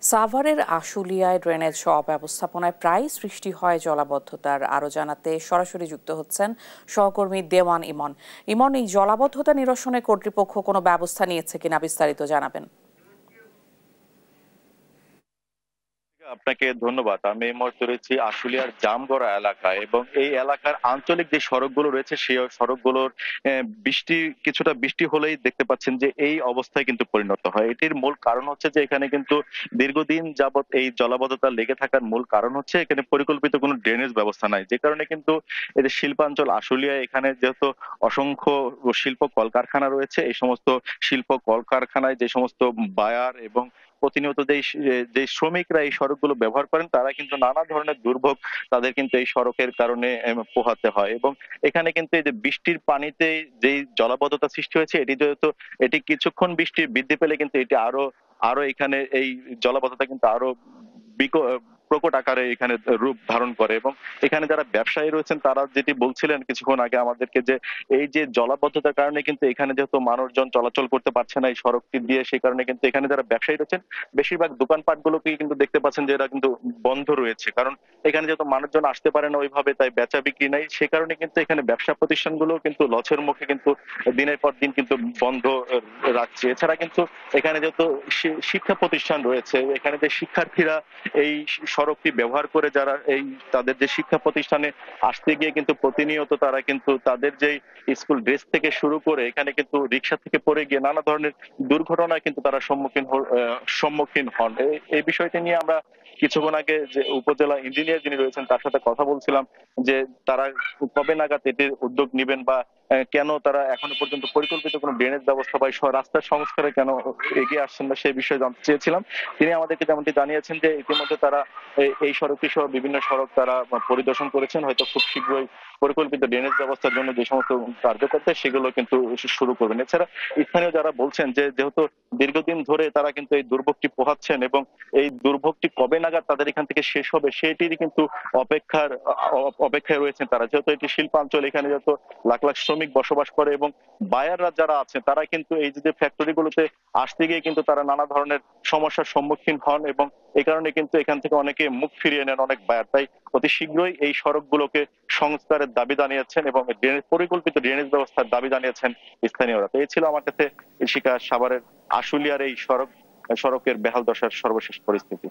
সাভারের আশুলিয়ায় ড্রেনেজ অব্যবস্থাপনায় প্রায় সৃষ্টি হয় জলাবদ্ধতার। আরও জানাতে সরাসরি যুক্ত হচ্ছেন সহকর্মী দেওয়ান ইমন। ইমন, এই জলাবদ্ধতা নিরসনে কর্তৃপক্ষ কোনো ব্যবস্থা নিয়েছে কিনা বিস্তারিত জানাবেন। আপনাকে ধন্যবাদ। আমি এই মুহূর্তে রয়েছি আশুলিয়ার জামগড়া এলাকায় এবং এই এলাকার আঞ্চলিক যে সড়কগুলো রয়েছে সেই সড়কগুলোর কিছুটা বৃষ্টি হলেই দেখতে পাচ্ছেন যে এই অবস্থায় কিন্তু পরিণত হয়। এটির মূল কারণ হচ্ছে যে এখানে কিন্তু দীর্ঘদিন যাবৎ এই জলাবদ্ধতা লেগে থাকার মূল কারণ হচ্ছে এখানে পরিকল্পিত কোনো ড্রেনেজ ব্যবস্থা নাই, যে কারণে কিন্তু এই যে শিল্পাঞ্চল আশুলিয়া, এখানে যেহেতু অসংখ্য শিল্প কলকারখানা রয়েছে, এই সমস্ত শিল্প কলকারখানায় যে সমস্ত বায়ার এবং প্রতিনিয়ত যে শ্রমিকরা এই সড়কগুলো ব্যবহার করেন তারা কিন্তু নানা ধরনের দুর্ভোগ তাদের কিন্তু এই সড়কের কারণে পোহাতে হয়। এবং এখানে কিন্তু এই যে বৃষ্টির পানিতে যেই জলাবদ্ধতা সৃষ্টি হয়েছে, এটি কিছুক্ষণ বৃষ্টি বৃদ্ধি পেলে কিন্তু এটি আরো আরো এখানে এই জলাবদ্ধতা কিন্তু আরো বিক- প্রকট আকারে এখানে রূপ ধারণ করে। এবং এখানে যারা ব্যবসায়ী রয়েছেন তারা যেটি বলছিলেন কিছুক্ষণ আগে আমাদেরকে, যে এই যে জলাবদ্ধতার কারণে কিন্তু এখানে যেহেতু মানুষজন চলাচল করতে পারছে না এই সড়কটি দিয়ে, সেই কারণে কিন্তু এখানে যারা ব্যবসায়ী রয়েছেন বেশিরভাগ দোকানপাট গুলোকেই কিন্তু দেখতে পাচ্ছেন যে এরা কিন্তু বন্ধ রয়েছে, কারণ এখানে যেহেতু মানুষজন আসতে পারে না ওইভাবে, তাই বেচা বিক্রি নাই। সে কারণে কিন্তু এখানে ব্যবসা প্রতিষ্ঠানগুলো কিন্তু লসের মুখে কিন্তু দিনের পর দিন কিন্তু বন্ধ রাখছে। এছাড়া কিন্তু এখানে যেহেতু শিক্ষা প্রতিষ্ঠান রয়েছে, এখানে যে শিক্ষার্থীরা এই সড়কটি ব্যবহার করে যারা তাদের যে শিক্ষা প্রতিষ্ঠানে আসতে গিয়ে কিন্তু প্রতিনিয়ত তারা কিন্তু তাদের যে স্কুল ড্রেস থেকে শুরু করে এখানে কিন্তু রিক্সা থেকে পড়ে গিয়ে নানা ধরনের দুর্ঘটনায় কিন্তু তারা সম্মুখীন হন। এই বিষয়টি নিয়ে আমরা কিছুক্ষণ আগে যে উপজেলা ইঞ্জিনিয়ার যিনি রয়েছেন তার সাথে কথা বলছিলাম, যে তারা কবে নাগাদ এটির উদ্যোগ নেবেন বা কেন তারা এখনো পর্যন্ত পরিকল্পিত কোনো ড্রেনেজ ব্যবস্থা বা রাস্তার সংস্কারে কেন এগিয়ে আসছেন না সেই বিষয়ে জানতে চেয়েছিলাম। তিনি আমাদেরকে যেমনটি জানিয়েছেন যে ইতিমধ্যে তারা এই সড়কটি সহ বিভিন্ন সড়ক তারা পরিদর্শন করেছেন, হয়তো খুব শীঘ্রই পরিকল্পিত ড্রেনেজ ব্যবস্থার জন্য যে সমস্ত কার্যকর্তা সেগুলো কিন্তু শুরু করবেন। এছাড়া স্থানীয় যারা বলছেন যে যেহেতু দীর্ঘদিন ধরে তারা কিন্তু এই দুর্ভোগটি পোহাচ্ছেন এবং এই দুর্ভোগটি কবে নাগাদ তাদের এখান থেকে শেষ হবে সেটিরই কিন্তু অপেক্ষায় রয়েছেন তারা, যেহেতু এটি শিল্পাঞ্চল, এখানে যেহেতু লাখ লাখ শ্রমিক বসবাস করে এবং বায়াররা যারা আছেন তারা কিন্তু এই যে ফ্যাক্টরি গুলোতে আসতে গিয়ে কিন্তু তারা নানা ধরনের সমস্যার সম্মুখীন হন এবং এই কারণে কিন্তু এখান থেকে অনেকে মুখ ফিরিয়ে নেন অনেক বায়ার। তাই অতি শীঘ্রই এই সড়কগুলোকে সংস্কারের দাবি জানিয়েছেন এবং পরিকল্পিত ড্রেনেজ ব্যবস্থার দাবি জানিয়েছেন স্থানীয়রা। তো এই ছিল আমার কাছে সাভারের আশুলিয়ার এই সড়কের বেহাল দশার সর্বশেষ পরিস্থিতি।